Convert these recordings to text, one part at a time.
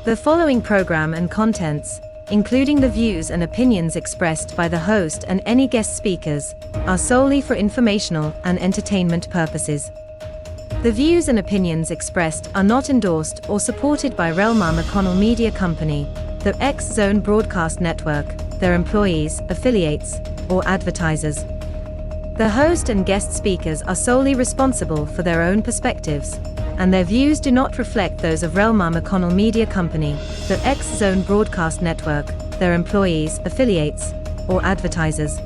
The following program and contents, including the views and opinions expressed by the host and any guest speakers, are solely for informational and entertainment purposes. The views and opinions expressed are not endorsed or supported by Relmar McConnell Media Company, the X Zone Broadcast Network, their employees, affiliates, or advertisers. The host and guest speakers are solely responsible for their own perspectives, and their views do not reflect those of Relmar McConnell Media Company, the X Zone Broadcast Network, their employees, affiliates, or advertisers.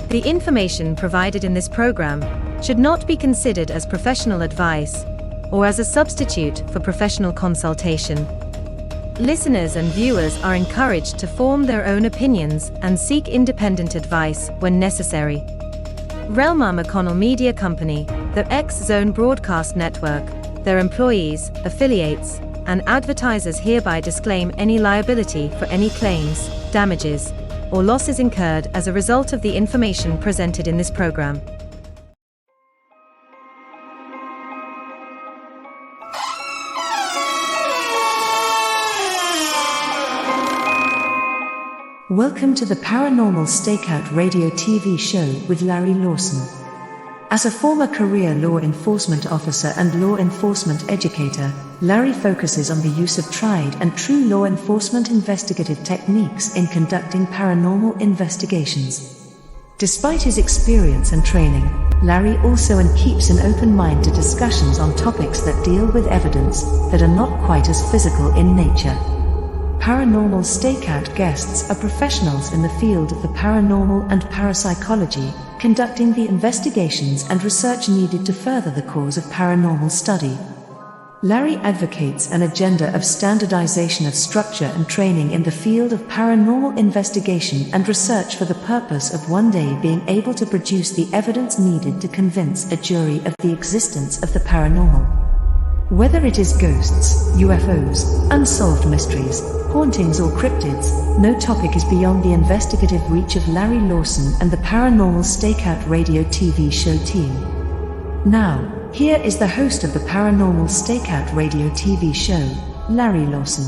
The information provided in this program should not be considered as professional advice or as a substitute for professional consultation. Listeners and viewers are encouraged to form their own opinions and seek independent advice when necessary. Relmar McConnell Media Company, the X Zone Broadcast Network, their employees, affiliates, and advertisers hereby disclaim any liability for any claims, damages, or losses incurred as a result of the information presented in this program. Welcome to the Paranormal Stakeout radio TV show with Larry Lawson. As a former career law enforcement officer and law enforcement educator, Larry focuses on the use of tried and true law enforcement investigative techniques in conducting paranormal investigations. Despite his experience and training, Larry also keeps an open mind to discussions on topics that deal with evidence that are not quite as physical in nature. Paranormal Stakeout guests are professionals in the field of the paranormal and parapsychology, conducting the investigations and research needed to further the cause of paranormal study. Larry advocates an agenda of standardization of structure and training in the field of paranormal investigation and research for the purpose of one day being able to produce the evidence needed to convince a jury of the existence of the paranormal. Whether it is ghosts, UFOs, unsolved mysteries, hauntings or cryptids, no topic is beyond the investigative reach of Larry Lawson and the Paranormal Stakeout radio TV show team. Now, here is the host of the Paranormal Stakeout radio TV show, Larry Lawson.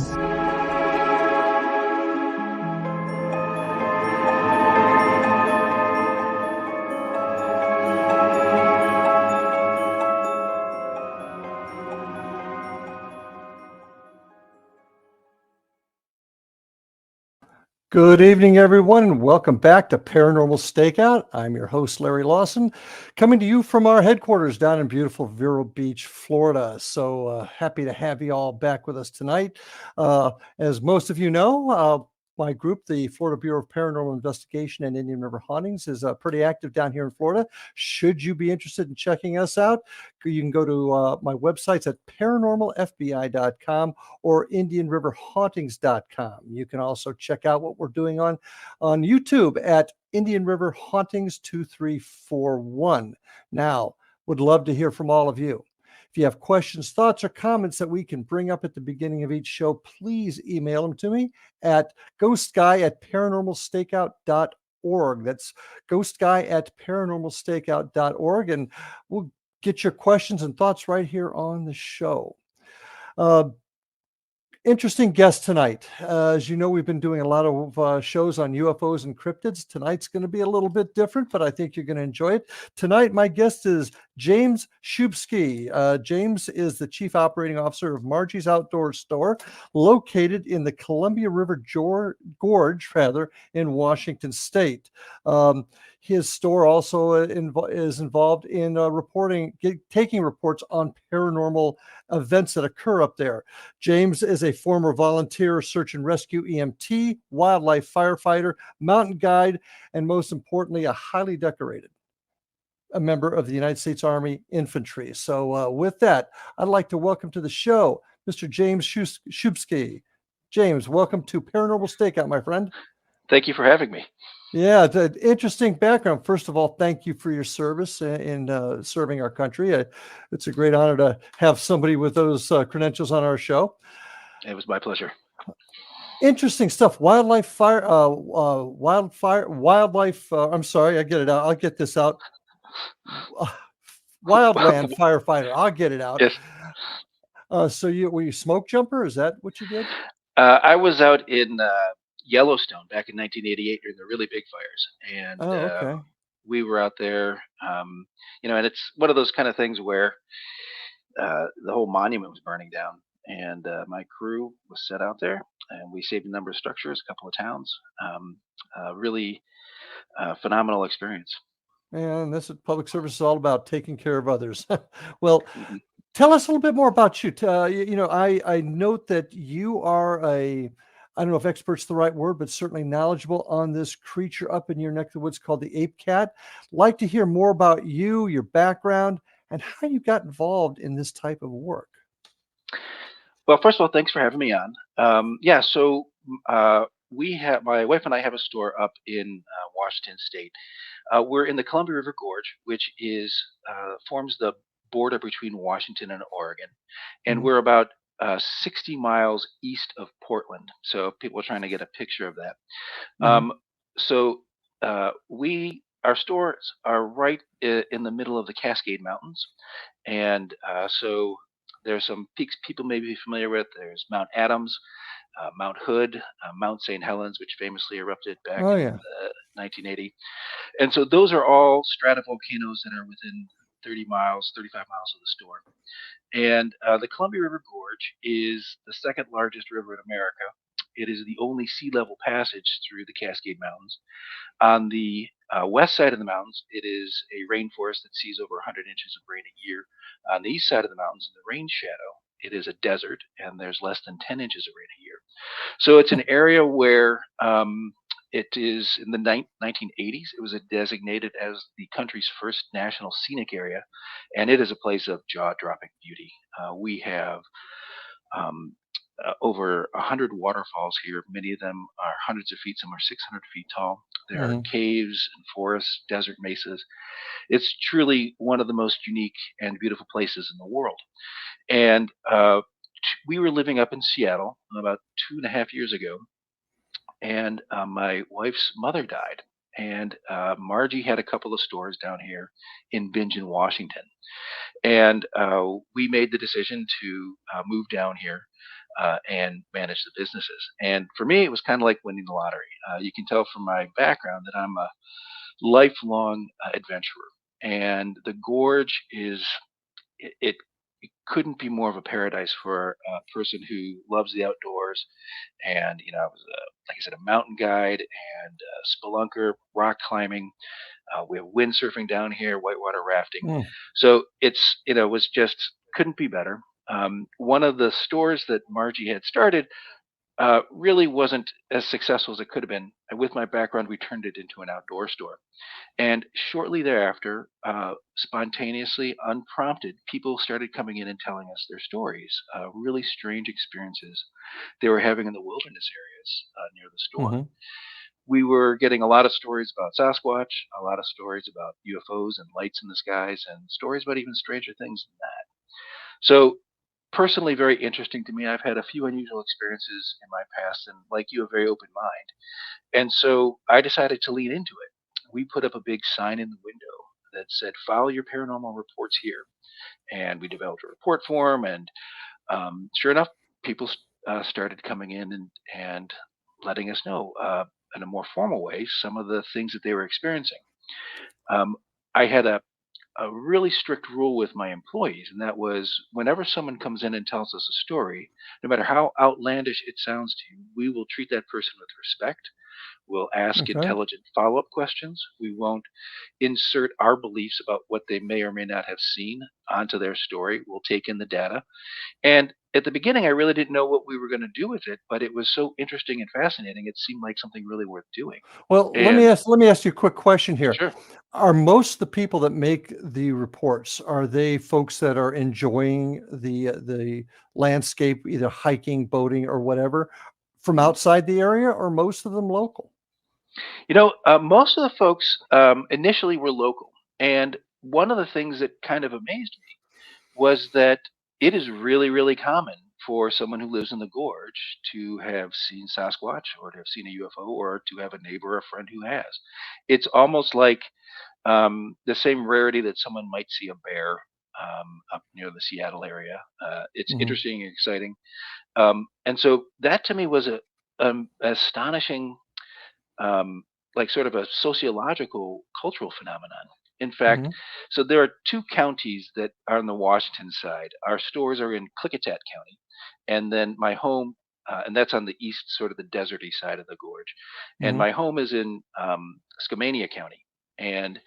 Good evening, everyone, and welcome back to Paranormal Stakeout. I'm your host, Larry Lawson, coming to you from our headquarters down in beautiful Vero Beach, Florida. So happy to have you all back with us tonight. As most of you know, my group, the Florida Bureau of Paranormal Investigation and Indian River Hauntings, is pretty active down here in Florida. Should you be interested in checking us out, you can go to my websites at paranormalfbi.com or indianriverhauntings.com. You can also check out what we're doing on YouTube at Indian River Hauntings 2341. Now, would love to hear from all of you. If you have questions, thoughts, or comments that we can bring up at the beginning of each show, please email them to me at ghostguy@paranormalstakeout.org. That's ghostguy@paranormalstakeout.org, and we'll get your questions and thoughts right here on the show. Interesting guest tonight. As you know, we've been doing a lot of shows on UFOs and cryptids. Tonight's going to be a little bit different, but I think you're going to enjoy it. Tonight, my guest is James Szubski. James is the Chief Operating Officer of Margie's Outdoor Store, located in the Columbia River Gorge, in Washington State. His store also is involved in taking reports on paranormal events that occur up there. James is a former volunteer search and rescue EMT, wildlife firefighter, mountain guide, and most importantly, a highly decorated member of the United States Army infantry. So with that, I'd like to welcome to the show Mr. James Szubski. James, welcome to Paranormal Stakeout, my friend. Thank you for having me. Yeah, it's an interesting background. First of all, thank you for your service in serving our country. It's a great honor to have somebody with those credentials on our show. It was my pleasure. Interesting stuff. Wildlife. I'm sorry, I get it out. I'll get this out. Wildland firefighter. I'll get it out. Yes. So were you smoke jumper? Is that what you did? I was out in Yellowstone back in 1988 during the really big fires, and Oh, okay. we were out there. And it's one of those kind of things where the whole monument was burning down, and my crew was set out there, and we saved a number of structures, a couple of towns. Really phenomenal experience. And that's what public service is all about, taking care of others. Well, Mhm. tell us a little bit more about you. I note that you are I don't know if expert's the right word, but certainly knowledgeable on this creature up in your neck of the woods called the Ape-Cat. Like to hear more about you, your background, and how you got involved in this type of work. Well, first of all, thanks for having me on. Yeah, so we have my wife and I have a store up in Washington State. We're in the Columbia River Gorge, which is forms the border between Washington and Oregon, and Mhm, we're about 60 miles east of Portland. So if people are trying to get a picture of that. mhm. Um, so we our stores are right in the middle of the Cascade Mountains, and so there's some peaks people may be familiar with. There's Mount Adams, Mount Hood, Mount St. Helens, which famously erupted back Oh, in yeah. 1980. And so those are all stratovolcanoes that are within 30 miles, 35 miles of the store. And the Columbia River Gorge is the second largest river in America. It is the only sea level passage through the Cascade Mountains. On the west side of the mountains, it is a rainforest that sees over 100 inches of rain a year. On the east side of the mountains, in the rain shadow, it is a desert, and there's less than 10 inches of rain a year. So it's an area where it is in the 1980s. It was designated as the country's first national scenic area, and it is a place of jaw-dropping beauty. We have um, over 100 waterfalls here. Many of them are hundreds of feet. Some are 600 feet tall. There are Mhm. caves and forests, desert mesas. It's truly one of the most unique and beautiful places in the world. And we were living up in Seattle about 2.5 years ago, and my wife's mother died. And Margie had a couple of stores down here in Bingen, Washington. And we made the decision to move down here and manage the businesses. And for me, it was kind of like winning the lottery. You can tell from my background that I'm a lifelong adventurer. And the gorge is it it couldn't be more of a paradise for a person who loves the outdoors. And I was like I said, a mountain guide and a spelunker, rock climbing. We have windsurfing down here, whitewater rafting. Mm. So was just couldn't be better. One of the stores that Margie had started really wasn't as successful as it could have been. And with my background, we turned it into an outdoor store. And shortly thereafter, spontaneously, unprompted, people started coming in and telling us their stories, really strange experiences they were having in the wilderness areas near the store. Mhm. We were getting a lot of stories about Sasquatch, a lot of stories about UFOs and lights in the skies, and stories about even stranger things than that. So, personally, very interesting to me. I've had a few unusual experiences in my past, and like you, a very open mind. And so I decided to lean into it. We put up a big sign in the window that said, "File your paranormal reports here." And we developed a report form, and sure enough, people started coming in and letting us know in a more formal way some of the things that they were experiencing. Um, I had a really strict rule with my employees, and that was whenever someone comes in and tells us a story, no matter how outlandish it sounds to you, we will treat that person with respect. We'll ask Okay. intelligent follow up questions. We won't insert our beliefs about what they may or may not have seen onto their story. We'll take in the data. And at the beginning, I really didn't know what we were going to do with it, but it was so interesting and fascinating. It seemed like something really worth doing. Well, And let me ask you a quick question here. sure. Are most the people that make the reports, are they folks that are enjoying the landscape, either hiking, boating, or whatever, from Mhm. outside the area, or most of them local? Most of the folks initially were local. And one of the things that kind of amazed me was that it is really, really common for someone who lives in the gorge to have seen Sasquatch or to have seen a UFO or to have a neighbor or a friend who has. It's almost like the same rarity that someone might see a bear. up near the Seattle area. It's Hmm. interesting and exciting. And so that to me was a astonishing, um, like sort of a sociological, cultural phenomenon. In fact, Hmm. so there are two counties that are on the Washington side. Our stores are in Klickitat County, and then my home, and that's on the east, sort of the deserty side of the gorge. And Hmm. my home is in Skamania County. And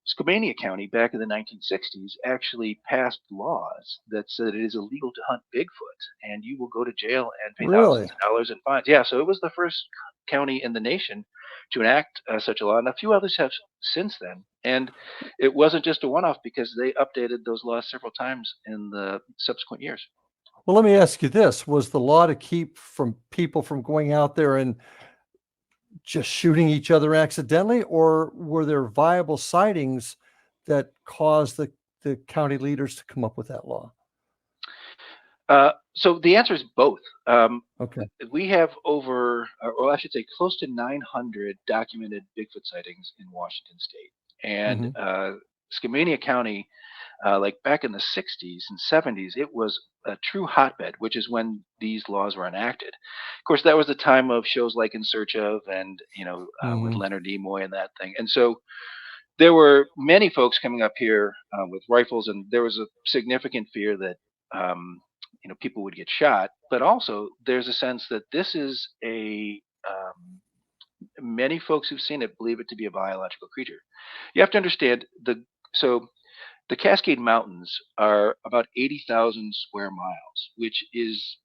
Skamania County, back in the 1960s, actually passed laws that said it is illegal to hunt Bigfoot, and you will go to jail and pay thousands Really? of dollars in fines. Yeah, so it was the first county in the nation to enact such a law, and a few others have since then. And it wasn't just a one-off because they updated those laws several times in the subsequent years. Well, let me ask you this. Was the law to keep from people from going out there and just shooting each other accidentally, or were there viable sightings that caused the county leaders to come up with that law? So the answer is both. Okay. We have over, or I should say, close to 900 documented Bigfoot sightings in Washington State. And Hmm. Skamania County, like back in the 60s and 70s, it was a true hotbed, which is when these laws were enacted. Of course, that was the time of shows like In Search of, and with Hmm. Leonard Nimoy and that thing. And so there were many folks coming up here with rifles, and there was a significant fear that people would get shot. But also, there's a sense that this is a many folks who've seen it believe it to be a biological creature. You have to understand so the Cascade Mountains are about 80,000 square miles, which is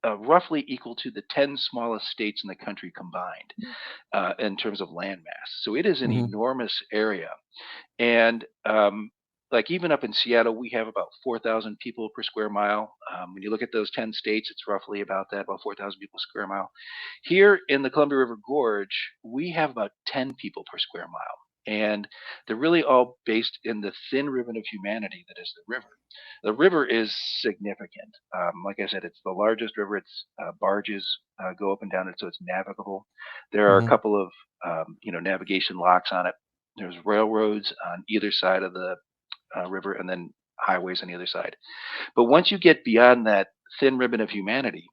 roughly equal to the 10 smallest states in the country combined in terms of land mass. So it is an Hmm. enormous area. And like even up in Seattle, we have about 4,000 people per square mile. When you look at those 10 states, it's roughly about that, about 4,000 people square mile. Here in the Columbia River Gorge, we have about 10 people per square mile. And they're really all based in the thin ribbon of humanity that is the river. The river is significant. Like I said, it's the largest river. It's barges go up and down it, so it's navigable. There are a Hmm. couple of navigation locks on it. There's railroads on either side of the river, and then highways on the other side. But once you get beyond that thin ribbon of humanity,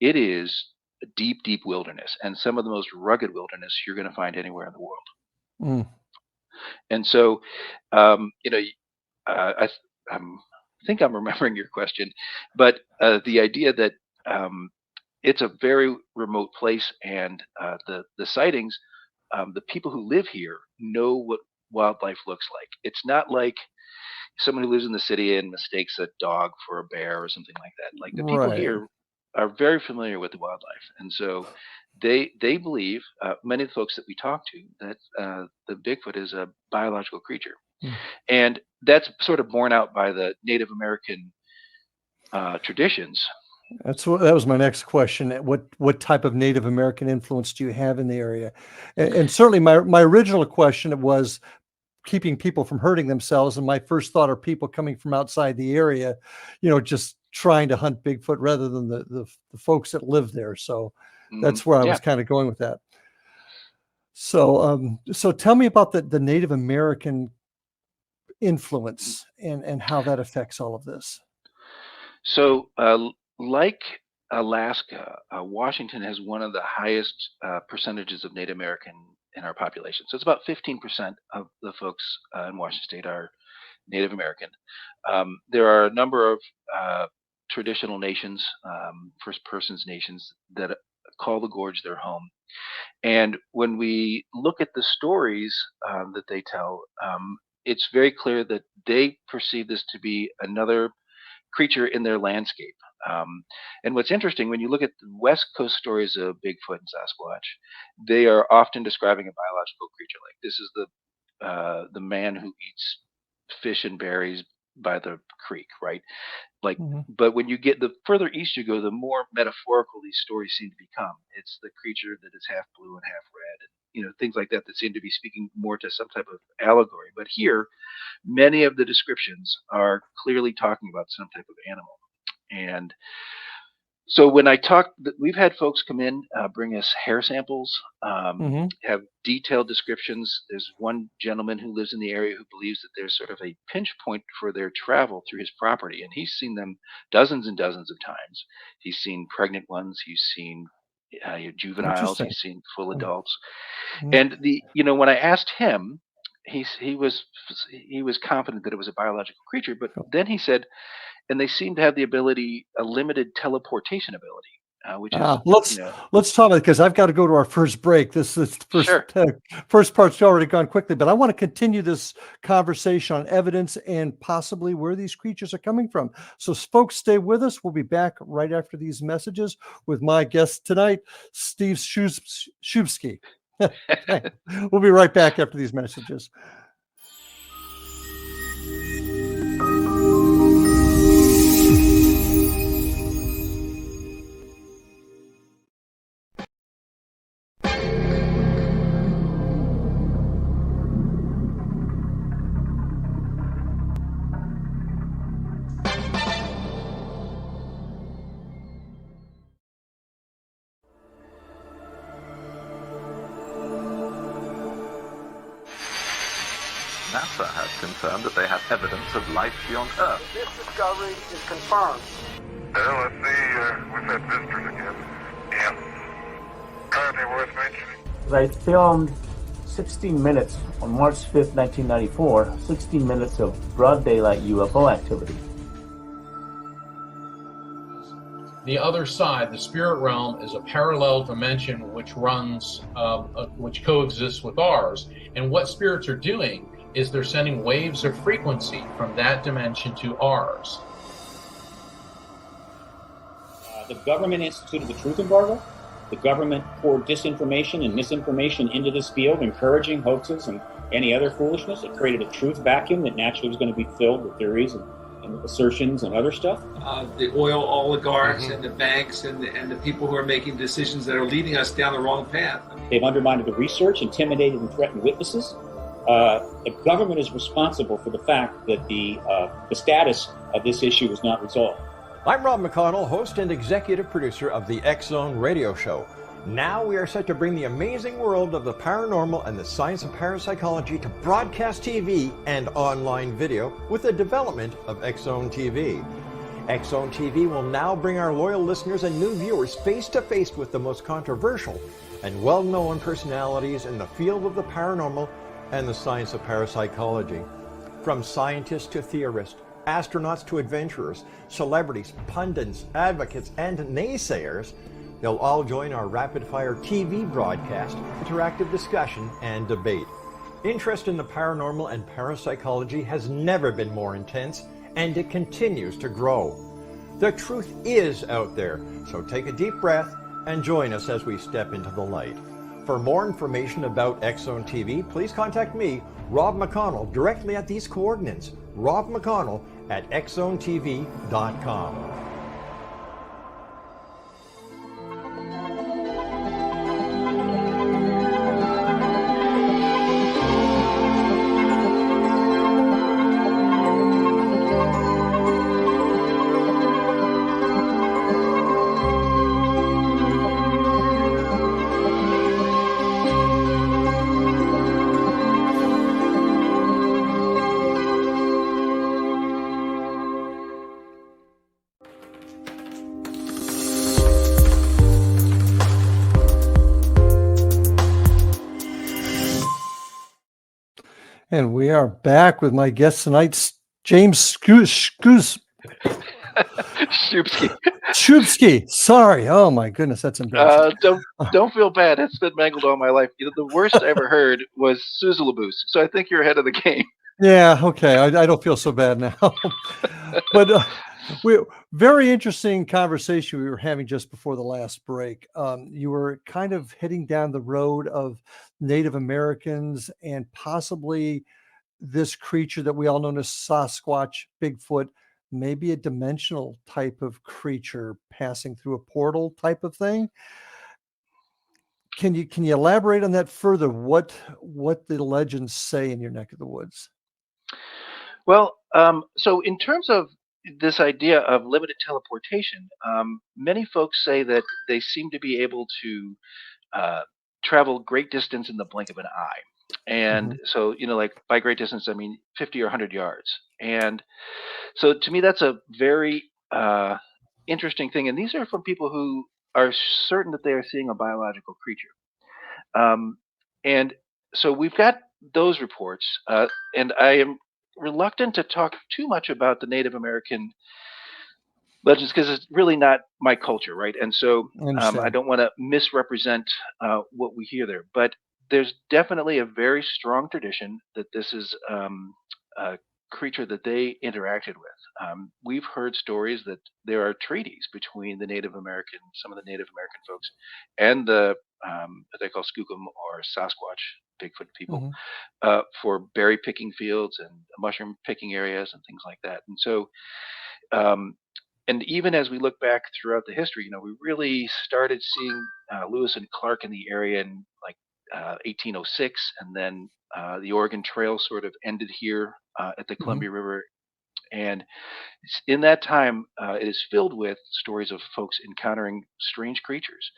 it is a deep, deep wilderness, and some of the most rugged wilderness you're going to find anywhere in the world. Mm. And so, um, you know, I think I'm remembering your question, but the idea that um, it's a very remote place, and the sightings, the people who live here know what wildlife looks like. It's not like someone who lives in the city and mistakes a dog for a bear or something like that. Like the people Right. here are very familiar with the wildlife, and so they believe many of the folks that we talk to that the Bigfoot is a biological creature, Mm. and that's sort of borne out by the Native American traditions. That was my next question. What type of Native American influence do you have in the area? And certainly my original question was keeping people from hurting themselves. And my first thought are people coming from outside the area, just trying to hunt Bigfoot rather than the folks that live there. So Hmm. that's where I was Yeah. kind of going with that. So tell me about the Native American influence and how that affects all of this. So, like Alaska, Washington has one of the highest percentages of Native American in our population. So it's about 15% of the folks in Washington State are Native American. There are a number of traditional nations, First Persons nations, that call the gorge their home. And when we look at the stories that they tell, it's very clear that they perceive this to be another creature in their landscape. Um, and what's interesting, when you look at the West Coast stories of Bigfoot and Sasquatch, they are often describing a biological creature. Like this is the man who eats fish and berries by the creek, right? Like, Mhm. but when you get the further east you go, the more metaphorical these stories seem to become. It's the creature that is half blue and half red, and things like that that seem to be speaking more to some type of allegory. But here, many of the descriptions are clearly talking about some type of animal. And So when I talk, we've had folks come in, bring us hair samples, Hmm. have detailed descriptions. There's one gentleman who lives in the area who believes that there's sort of a pinch point for their travel through his property, and he's seen them dozens and dozens of times. He's seen pregnant ones, he's seen juveniles, Interesting. he's seen full adults. Mhm. And when I asked him, he was confident that it was a biological creature, but then he said, and they seem to have a limited teleportation ability, which is, Let's talk about it because I've got to go to our first break. This sure. first part's already gone quickly, but I want to continue this conversation on evidence and possibly where these creatures are coming from. So, folks, stay with us. We'll be back right after these messages with my guest tonight, Steve Szubski. We'll be right back after these messages. NASA has confirmed that they have evidence of life beyond Earth. This discovery is confirmed. Well, let's see, we've had visitors again. Yeah. Anything worth mentioning? I filmed 16 minutes on March 5th, 1994, 16 minutes of broad daylight UFO activity. The other side, the spirit realm, is a parallel dimension which runs, which coexists with ours. And what spirits are doing is they're sending waves of frequency from that dimension to ours. The government instituted the truth embargo. The government poured disinformation and misinformation into this field, encouraging hoaxes and any other foolishness. It created a truth vacuum that naturally was going to be filled with theories and assertions and other stuff. The oil oligarchs and the banks and the people who are making decisions that are leading us down the wrong path. They've undermined the research, intimidated and threatened witnesses. The government is responsible for the fact that the status of this issue is not resolved. I'm Rob McConnell, host and executive producer of the X-Zone radio show. Now we are set to bring the amazing world of the paranormal and the science of parapsychology to broadcast TV and online video with the development of X-Zone TV. X-Zone TV will now bring our loyal listeners and new viewers face to face with the most controversial and well-known personalities in the field of the paranormal and the science of parapsychology. From scientists to theorists, astronauts to adventurers, celebrities, pundits, advocates, and naysayers, they'll all join our rapid-fire TV broadcast, interactive discussion, and debate. Interest in the paranormal and parapsychology has never been more intense, and it continues to grow. The truth is out there, so take a deep breath and join us as we step into the light. For more information about X-Zone TV, please contact me, Rob McConnell, directly at these coordinates, Rob McConnell at xzonetv.com. And we are back with my guest tonight, James Szubski. Szubski. Sorry. Oh my goodness, that's embarrassing. Don't feel bad. It's been mangled all my life. The worst I ever heard was Suzulaboose. So I think you're ahead of the game. Yeah. Okay. I don't feel so bad now. But very interesting conversation we were having just before the last break. You were kind of heading down the road of Native Americans and possibly this creature that we all know as Sasquatch, Bigfoot, maybe a dimensional type of creature passing through a portal type of thing. Can you elaborate on that further? What the legends say in your neck of the woods? Well, so in terms of this idea of limited teleportation, many folks say that they seem to be able to uh, travel great distance in the blink of an eye. And Mhm. so, like by great distance, I mean 50 or 100 yards. And so to me, that's a very interesting thing. And these are from people who are certain that they are seeing a biological creature. Um, and so we've got those reports. And I am reluctant to talk too much about the Native American legends because it's really not my culture, right? And so I I understand. don't want to misrepresent what we hear there. But there's definitely a very strong tradition that this is a creature that they interacted with. We've heard stories that there are treaties between the Native American, some of the Native American folks, and the what they call Skookum or Sasquatch, Bigfoot people, Mhm. for berry picking fields and mushroom picking areas and things like that. And so um, and even as we look back throughout the history, we really started seeing Lewis and Clark in the area in like 1806, and then the Oregon Trail sort of ended here at the Mhm. Columbia River. And in that time, it is filled with stories of folks encountering strange creatures.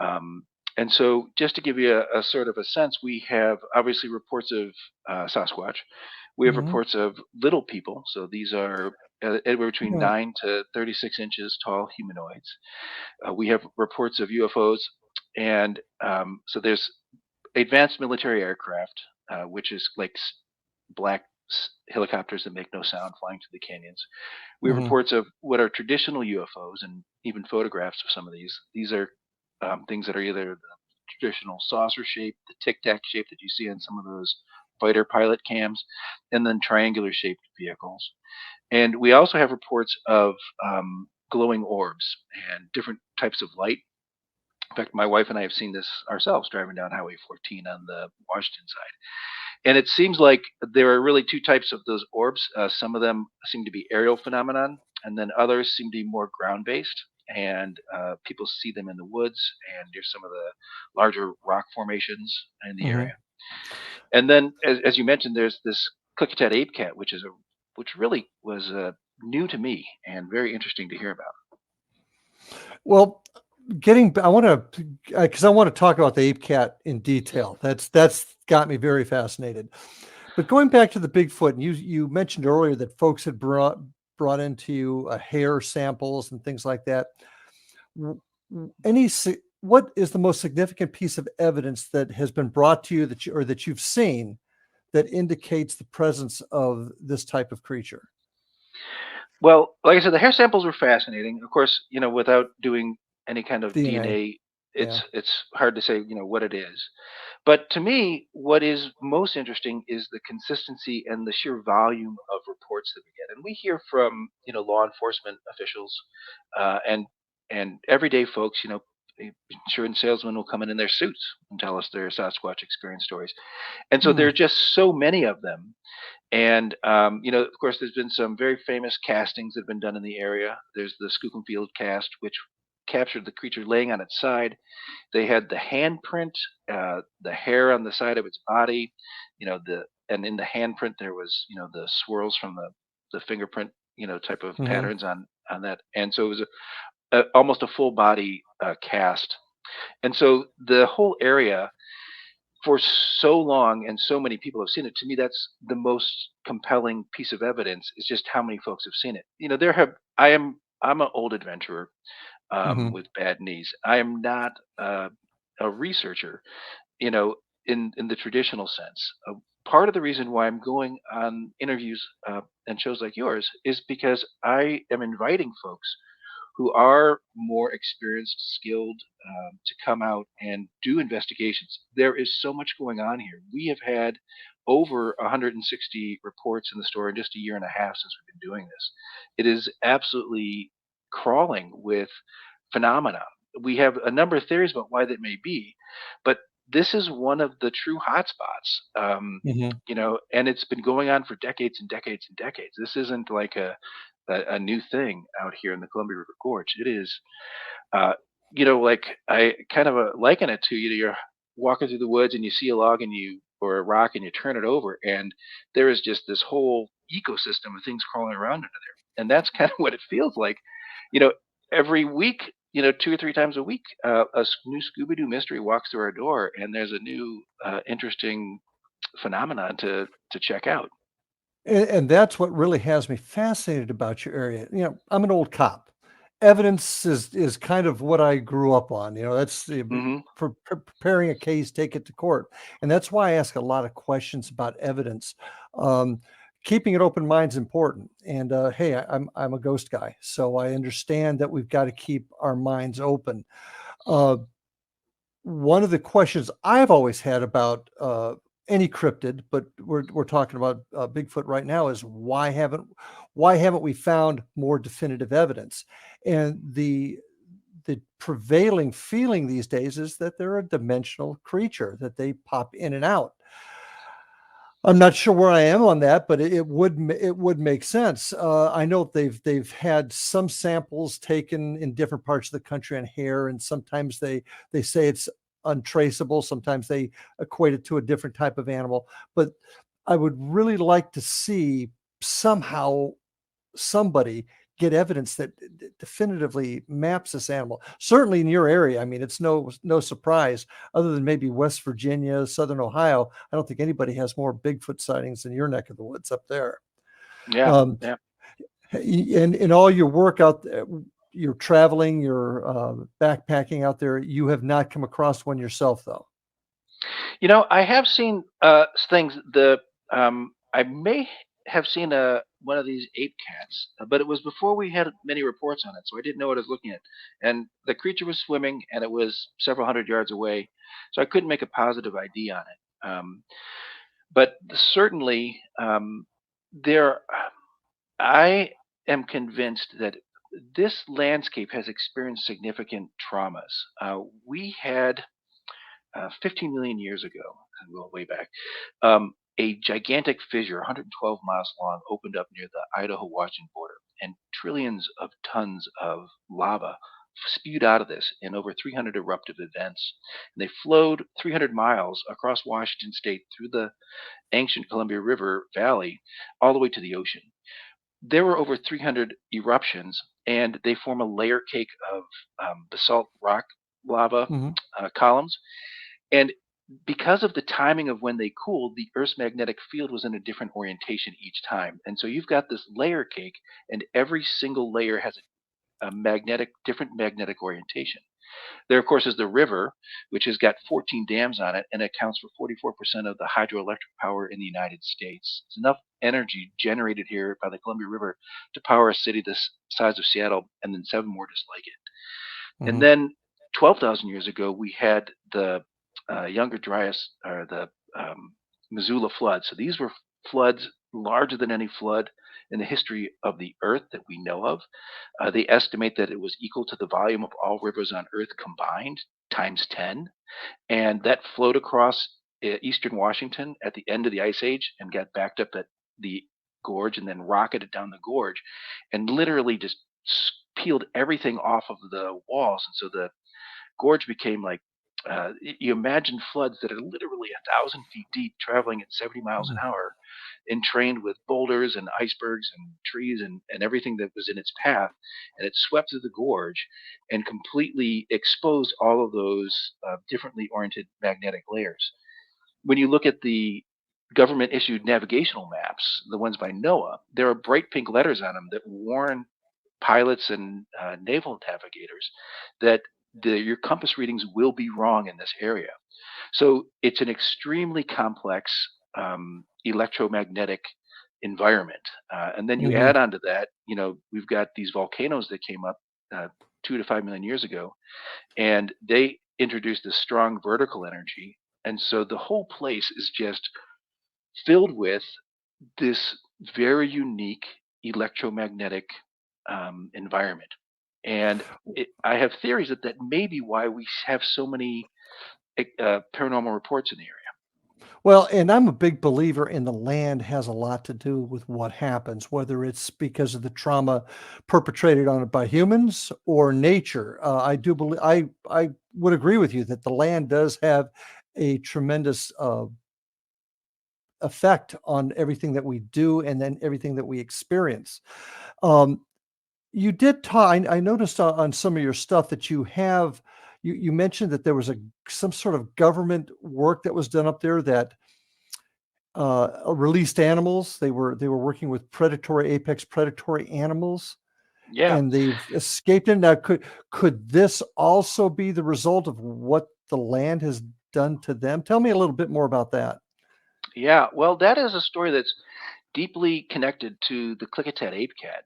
Um, and so, just to give you a sort of a sense, we have obviously reports of Sasquatch. We have Mhm. reports of little people. So these are anywhere between Right. 9 to 36 inches tall humanoids. We have reports of UFOs, and so there's advanced military aircraft, which is like black helicopters that make no sound flying through the canyons. We have Mhm. reports of what are traditional UFOs and even photographs of some of these. These are things that are either the traditional saucer shape, the tic tac shape that you see on some of those fighter pilot cams, and then triangular shaped vehicles. And we also have reports of glowing orbs and different types of light. In fact, my wife and I have seen this ourselves driving down Highway 14 on the Washington side. And it seems like there are really two types of those orbs. Some of them seem to be aerial phenomenon, and then others seem to be more ground based. And people see them in the woods and near some of the larger rock formations in the Mhm. area. And then, as you mentioned, there's this Klickitat Ape-Cat, which really was new to me and very interesting to hear about. Well, I want to, because I want to talk about the ape cat in detail. That's got me very fascinated. But going back to the Bigfoot, and you mentioned earlier that folks had brought into you hair samples and things like that. W- what is the most significant piece of evidence that has been brought to you or that you've seen that indicates the presence of this type of creature? Well, like I said, the hair samples were fascinating. Of course, without doing any kind of DNA. DNA, Yeah. it's hard to say, what it is. But to me, what is most interesting is the consistency and the sheer volume of reports that we get. And we hear from, law enforcement officials, and everyday folks. Insurance salesmen will come in their suits and tell us their Sasquatch experience stories. And so there Hmm. are just so many of them. And of course, there's been some very famous castings that have been done in the area. There's the Skookum Field cast, which captured the creature laying on its side. They had the handprint, the hair on the side of its body, and in the handprint there was, the swirls from the fingerprint, type of Hmm. patterns on that. And so it was almost a full body cast. And so the whole area for so long and so many people have seen it. To me, that's the most compelling piece of evidence is just how many folks have seen it. I'm an old adventurer Hmm. with bad knees. I am not a researcher, you know, in the traditional sense. Part of the reason why I'm going on interviews and shows like yours is because I am inviting folks who are more experienced, skilled, to come out and do investigations. There is so much going on here. We have had over 160 reports in the store in just a year and a half since we've been doing this. It is absolutely crawling with phenomena. We have a number of theories about why that may be, but this is one of the true hotspots. Hmm. And it's been going on for decades and decades and decades. This isn't like a new thing out here in the Columbia River Gorge. It is, like I kind of liken it to you're walking through the woods and you see a log or a rock and you turn it over and there is just this whole ecosystem of things crawling around under there. And that's kind of what it feels like. You know, every week, 2 or 3 times a week, new Scooby-Doo mystery walks through our door, and there's a new interesting phenomenon to check out. And that's what really has me fascinated about your area. I'm an old cop. Evidence is kind of what I grew up on. That's Hmm. for preparing a case, take it to court, and that's why I ask a lot of questions about evidence. Um, Keeping an open mind is important. And hey, I'm a ghost guy, so I understand that we've got to keep our minds open. Uh, One of the questions I've always had about any cryptid, but we're talking about Bigfoot right now, is why haven't we found more definitive evidence? And the prevailing feeling these days is that they're a dimensional creature, that they pop in and out. I'm not sure where I am on that, but it would make sense. I know they've had some samples taken in different parts of the country on hair, and sometimes they say it's untraceable. Sometimes they equate it to a different type of animal. But I would really like to see somehow somebody get evidence that definitively maps this animal. Certainly in your area, I mean, it's no surprise, other than maybe West Virginia, Southern Ohio. I don't think anybody has more Bigfoot sightings in your neck of the woods up there. Yeah, Um, yeah. and in all your work out there, you're traveling, you're backpacking out there, you have not come across one yourself, though. I have seen things. I may have seen one of these ape cats, but it was before we had many reports on it, so I didn't know what I was looking at. And the creature was swimming, and it was several hundred yards away, so I couldn't make a positive ID on it. But certainly, there. I am convinced that this landscape has experienced significant traumas. We had 15 million years ago, and go way back, a gigantic fissure, 112 miles long, opened up near the Idaho-Washington border, and trillions of tons of lava spewed out of this in over 300 eruptive events. And they flowed 300 miles across Washington state through the ancient Columbia River Valley all the way to the ocean. There were over 300 eruptions, and they form a layer cake of basalt rock lava Mhm. columns. And because of the timing of when they cooled, the Earth's magnetic field was in a different orientation each time. And so you've got this layer cake, and every single layer has a different magnetic orientation. There, of course, is the river, which has got 14 dams on it and accounts for 44% of the hydroelectric power in the United States. It's enough energy generated here by the Columbia River to power a city the size of Seattle, and then 7 more just like it. And Mhm. then 12,000 years ago, we had the Younger Dryas, or the Missoula flood. So these were floods larger than any flood in the history of the Earth that we know of. They estimate that it was equal to the volume of all rivers on Earth combined times 10. And that flowed across eastern Washington at the end of the Ice Age and got backed up at the gorge and then rocketed down the gorge and literally just peeled everything off of the walls. And so the gorge became like, you imagine floods that are literally 1,000 feet deep, traveling at 70 miles an Mhm. hour, entrained with boulders and icebergs and trees and everything that was in its path. And it swept through the gorge and completely exposed all of those differently oriented magnetic layers. When you look at the government issued navigational maps, the ones by NOAA, there are bright pink letters on them that warn pilots and naval navigators that your compass readings will be wrong in this area. So it's an extremely complex electromagnetic environment. And then you Mhm. add on to that, we've got these volcanoes that came up 2 to 5 million years ago, and they introduced this strong vertical energy. And so the whole place is just filled with this very unique electromagnetic environment. And I have theories that may be why we have so many paranormal reports in the area. Well, and I'm a big believer in the land has a lot to do with what happens, whether it's because of the trauma perpetrated on it by humans or nature. I do believe I would agree with you that the land does have a tremendous effect on everything that we do and then everything that we experience. You did talk, I noticed on some of your stuff that you have, you mentioned that there was some sort of government work that was done up there that released animals. They were working with apex predatory animals. Yeah. And they've escaped it. Now, could this also be the result of what the land has done to them? Tell me a little bit more about that. Yeah, well, that is a story that's deeply connected to the Klickitat Ape-Cat.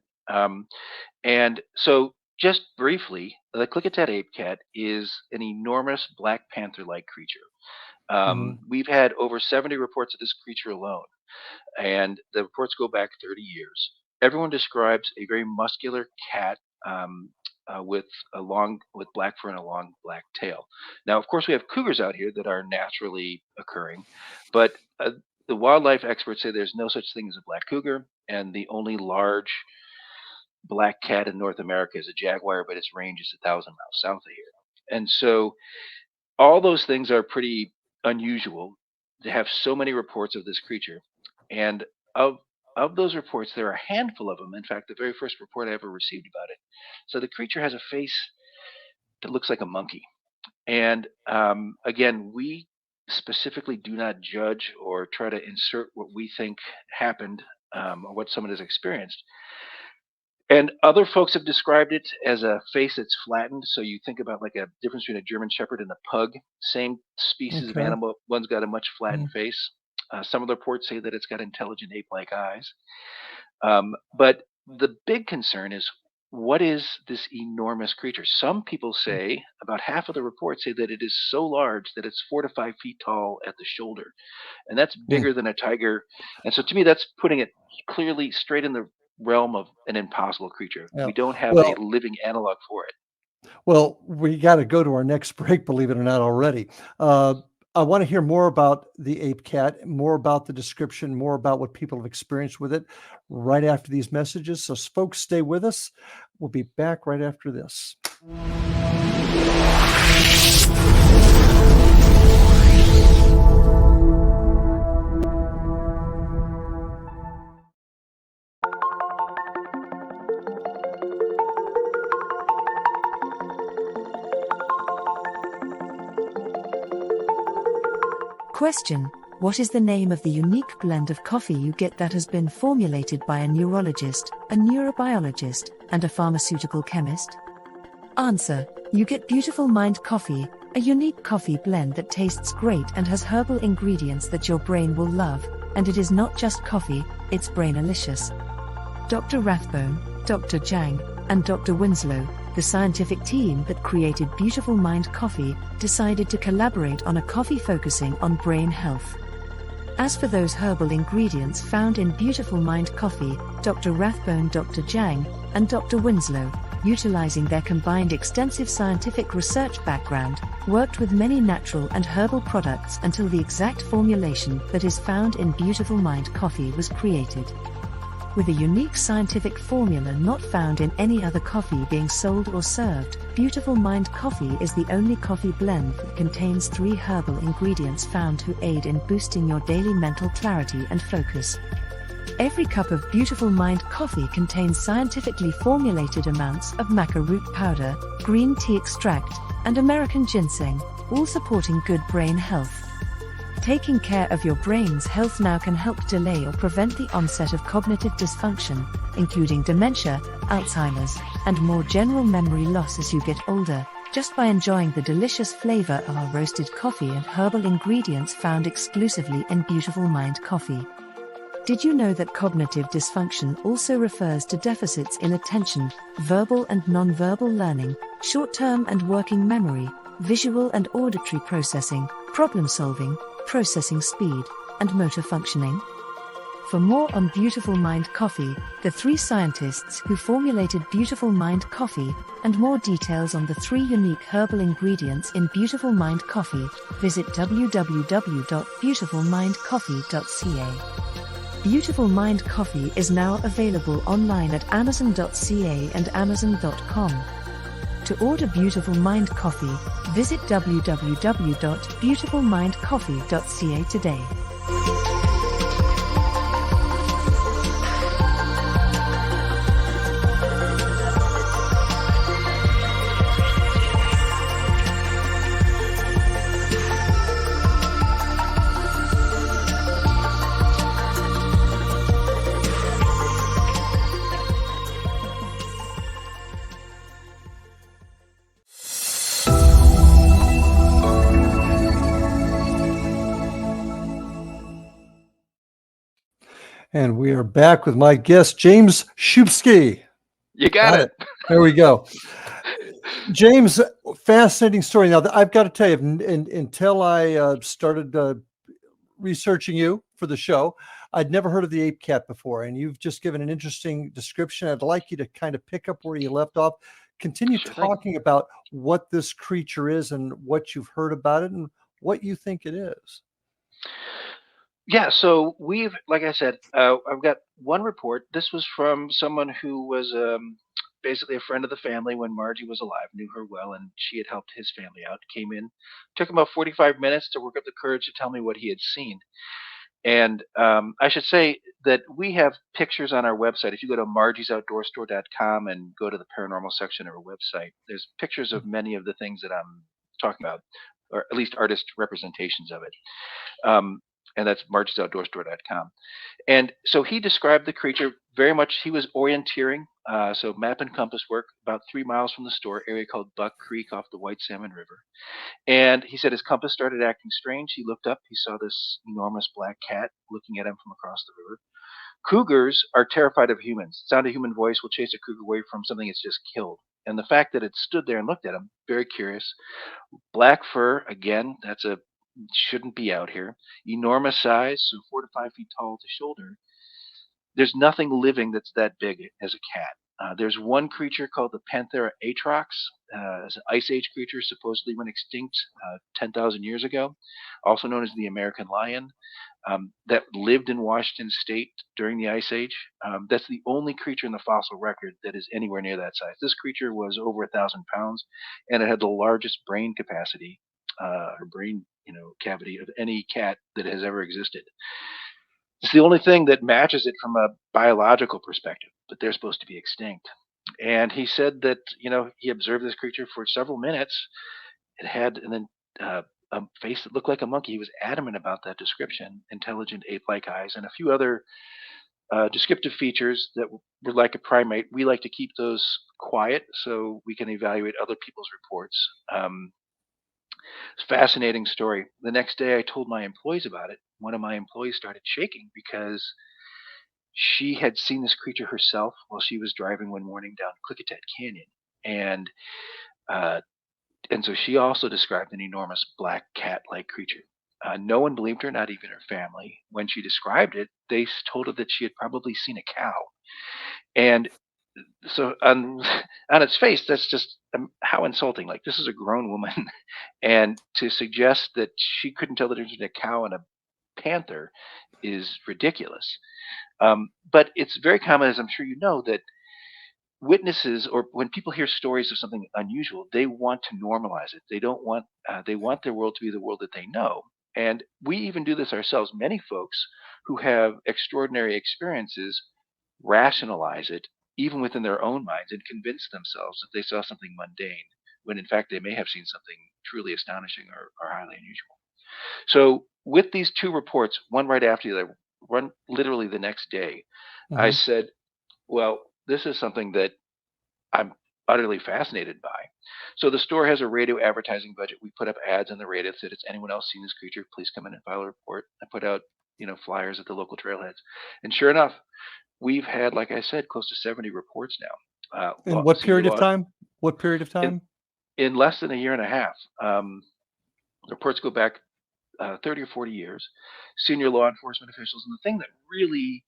And so, just briefly, the Klickitat Ape-Cat is an enormous black panther-like creature. We've had over 70 reports of this creature alone, and the reports go back 30 years. Everyone describes a very muscular cat with black fur and a long black tail. Now, of course, we have cougars out here that are naturally occurring, but the wildlife experts say there's no such thing as a black cougar, and the only large black cat in North America is a jaguar, but its range is 1,000 miles south of here. And so all those things are pretty unusual to have so many reports of this creature. And of those reports, there are a handful of them. In fact, the very first report I ever received about it. So the creature has a face that looks like a monkey. And again, we specifically do not judge or try to insert what we think happened or what someone has experienced. And other folks have described it as a face that's flattened. So you think about like a difference between a German Shepherd and a pug, same species of animal. One's got a much flattened face. Some of the reports say that it's got intelligent ape-like eyes. But the big concern is, what is this enormous creature? Some people say, about half of the reports say that it is so large that it's 4 to 5 feet tall at the shoulder. And that's bigger than a tiger. And so to me, that's putting it clearly straight in the realm of an impossible creature. We don't have a living analog for it. Well, we got to go to our next break, believe it or not, already. I want to hear more about the Ape-Cat, more about the description, more about what people have experienced with it right after these messages. So folks, stay with us. We'll be back right after this. Question: what is the name of the unique blend of coffee you get that has been formulated by a neurologist, a neurobiologist, and a pharmaceutical chemist? Answer: you get Beautiful Mind Coffee, a unique coffee blend that tastes great and has herbal ingredients that your brain will love, and it is not just coffee, it's brainalicious. Dr. Rathbone, Dr. Jang, and Dr. Winslow, the scientific team that created Beautiful Mind Coffee, decided to collaborate on a coffee focusing on brain health. As for those herbal ingredients found in Beautiful Mind Coffee, Dr. Rathbone, Dr. Jang, and Dr. Winslow, utilizing their combined extensive scientific research background, worked with many natural and herbal products until the exact formulation that is found in Beautiful Mind Coffee was created. With a unique scientific formula not found in any other coffee being sold or served, Beautiful Mind Coffee is the only coffee blend that contains 3 herbal ingredients found to aid in boosting your daily mental clarity and focus. Every cup of Beautiful Mind Coffee contains scientifically formulated amounts of maca root powder, green tea extract, and American ginseng, all supporting good brain health. Taking care of your brain's health now can help delay or prevent the onset of cognitive dysfunction, including dementia, Alzheimer's, and more general memory loss as you get older, just by enjoying the delicious flavor of our roasted coffee and herbal ingredients found exclusively in Beautiful Mind Coffee. Did you know that cognitive dysfunction also refers to deficits in attention, verbal and non-verbal learning, short-term and working memory, visual and auditory processing, problem-solving, processing speed, and motor functioning? For more on Beautiful Mind Coffee, the 3 scientists who formulated Beautiful Mind Coffee, and more details on the 3 unique herbal ingredients in Beautiful Mind Coffee, visit www.beautifulmindcoffee.ca. Beautiful Mind Coffee is now available online at amazon.ca and amazon.com. To order Beautiful Mind Coffee, visit www.beautifulmindcoffee.ca today. And we are back with my guest, James Szubski. You got it. There we go. James, fascinating story. Now, I've got to tell you, until I started researching you for the show, I'd never heard of the Ape-Cat before, and you've just given an interesting description. I'd like you to kind of pick up where you left off. Continue talking about what this creature is and what you've heard about it and what you think it is. Yeah, so like I said, I've got one report. This was from someone who was basically a friend of the family when Margie was alive, knew her well, and she had helped his family out. Came in, took him about 45 minutes to work up the courage to tell me what he had seen. And I should say that we have pictures on our website. If you go to margiesoutdoorstore.com and go to the paranormal section of our website, there's pictures of many of the things that I'm talking about, or at least artist representations of it. And that's margiesoutdoorstore.com. And so he described the creature very much. He was orienteering, so map and compass work, about 3 miles from the store, area called Buck Creek off the White Salmon River. And he said his compass started acting strange. He looked up. He saw this enormous black cat looking at him from across the river. Cougars are terrified of humans. The sound of human voice will chase a cougar away from something it's just killed. And the fact that it stood there and looked at him, very curious. Black fur, again, shouldn't be out here. Enormous size, so 4 to 5 feet tall to shoulder. There's nothing living that's that big as a cat. There's one creature called the Panthera atrox. It's an ice age creature, supposedly went extinct 10,000 years ago, also known as the American lion, that lived in Washington State during the ice age. That's the only creature in the fossil record that is anywhere near that size. This creature was over 1,000 pounds, and it had the largest brain capacity, or brain cavity of any cat that has ever existed. It's the only thing that matches it from a biological perspective, but they're supposed to be extinct. And he said that he observed this creature for several minutes. It had a face that looked like a monkey. He was adamant about that description: intelligent ape-like eyes, and a few other descriptive features that were like a primate. We like to keep those quiet so we can evaluate other people's reports. Fascinating story. The next day I told my employees about it. One of my employees started shaking because she had seen this creature herself while she was driving one morning down Klickitat Canyon. And so she also described an enormous black cat-like creature. No one believed her, not even her family. When she described it, they told her that she had probably seen a cow. And so on its face, that's just how insulting. Like, this is a grown woman, and to suggest that she couldn't tell the difference between a cow and a panther is ridiculous. But it's very common, as I'm sure you know, that witnesses, or when people hear stories of something unusual, they want to normalize it. They don't want they want their world to be the world that they know. And we even do this ourselves. Many folks who have extraordinary experiences rationalize it even within their own minds and convince themselves that they saw something mundane, when in fact they may have seen something truly astonishing or highly unusual. So with these two reports, one right after the other, one literally the next day, I said, well, this is something that I'm utterly fascinated by. So the store has a radio advertising budget. We put up ads on the radio that said, "Has anyone else seen this creature? Please come in and file a report." I put out, flyers at the local trailheads. And sure enough, we've had, like I said, close to 70 reports now. In what period of time? What period of time? In less than a year and a half. Reports go back 30 or 40 years. Senior law enforcement officials. And the thing that really,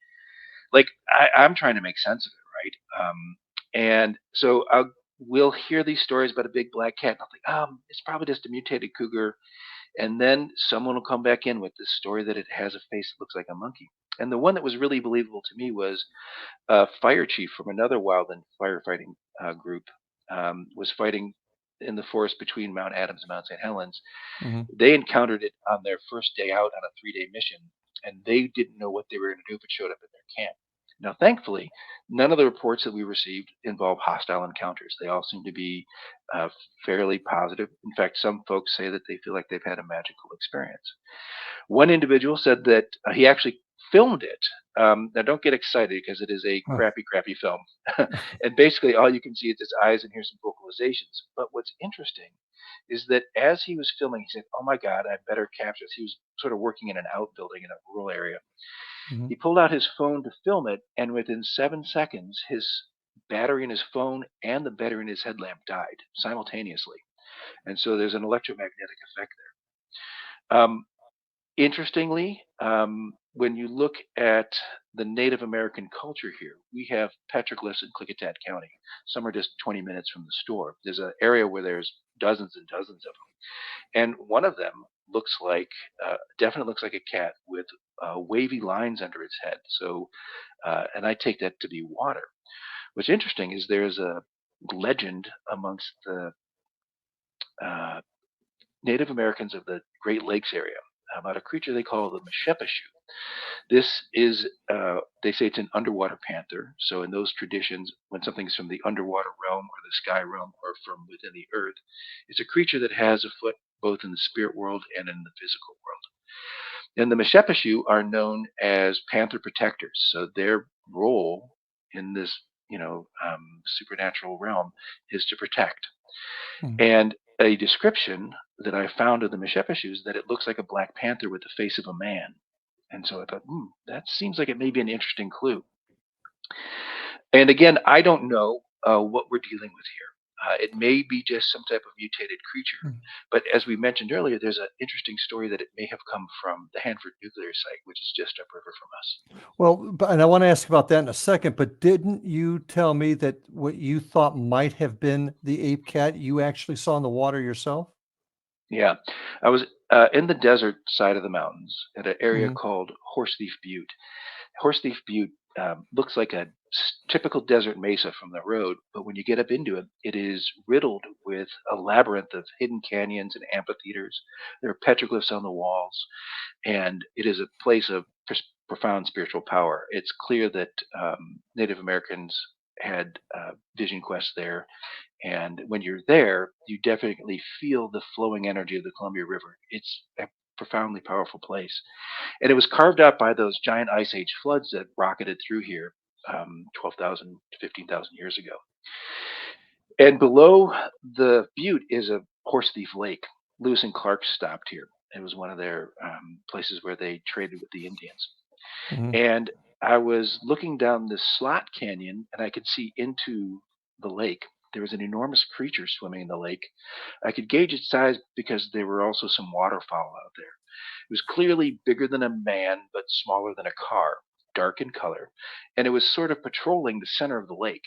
I'm trying to make sense of it, right? And so we'll hear these stories about a big black cat, and I'll think, it's probably just a mutated cougar. And then someone will come back in with this story that it has a face that looks like a monkey. And the one that was really believable to me was a fire chief from another wildland firefighting group, was fighting in the forest between Mount Adams and Mount St. Helens. They encountered it on their first day out on a 3-day mission, and they didn't know what they were going to do if it showed up in their camp. Now, thankfully, none of the reports that we received involve hostile encounters. They all seem to be fairly positive. In fact, some folks say that they feel like they've had a magical experience. One individual said that he actually filmed it. Now, don't get excited, because it is a crappy film. And basically, all you can see is his eyes and hear some vocalizations. But what's interesting is that as he was filming, he said, "Oh my God, I better capture this." He was sort of working in an outbuilding in a rural area. Mhm. He pulled out his phone to film it, and within 7 seconds, his battery in his phone and the battery in his headlamp died simultaneously. And so there's an electromagnetic effect there. Interestingly, when you look at the Native American culture here, we have petroglyphs in Klickitat County. Some are just 20 minutes from the store. There's an area where there's dozens and dozens of them, and one of them definitely looks like a cat with wavy lines under its head. So, and I take that to be water. What's interesting is there's a legend amongst the uh, Native Americans of the Great Lakes area about a creature they call the Meshepeshu. This is, they say it's an underwater panther. So in those traditions, when something's from the underwater realm or the sky realm or from within the earth, it's a creature that has a foot both in the spirit world and in the physical world. And the Meshepeshu are known as panther protectors. So their role in this, supernatural realm is to protect. Mhm. And a description that I found of the Meshepeshu is that it looks like a black panther with the face of a man. And so I thought, that seems like it may be an interesting clue. And again, I don't know what we're dealing with here. It may be just some type of mutated creature. Mhm. But as we mentioned earlier, there's an interesting story that it may have come from the Hanford nuclear site, which is just upriver from us. Well, and I want to ask about that in a second, but didn't you tell me that what you thought might have been the Ape-Cat you actually saw in the water yourself? Yeah, I was in the desert side of the mountains at an area Mhm. called Horse Thief Butte. Horse Thief Butte looks like a typical desert mesa from the road, but when you get up into it, it is riddled with a labyrinth of hidden canyons and amphitheaters. There are petroglyphs on the walls, and it is a place of profound spiritual power. It's clear that Native Americans had vision quests there, and when you're there, you definitely feel the flowing energy of the Columbia River. It's a profoundly powerful place. And it was carved out by those giant ice age floods that rocketed through here 12,000 to 15,000 years ago. And below the butte is a horse thief lake. Lewis and Clark stopped here. It was one of their places where they traded with the Indians. Mhm. And I was looking down this slot canyon and I could see into the lake. There was an enormous creature swimming in the lake. I could gauge its size because there were also some waterfowl out there. It was clearly bigger than a man, but smaller than a car, dark in color, and it was sort of patrolling the center of the lake.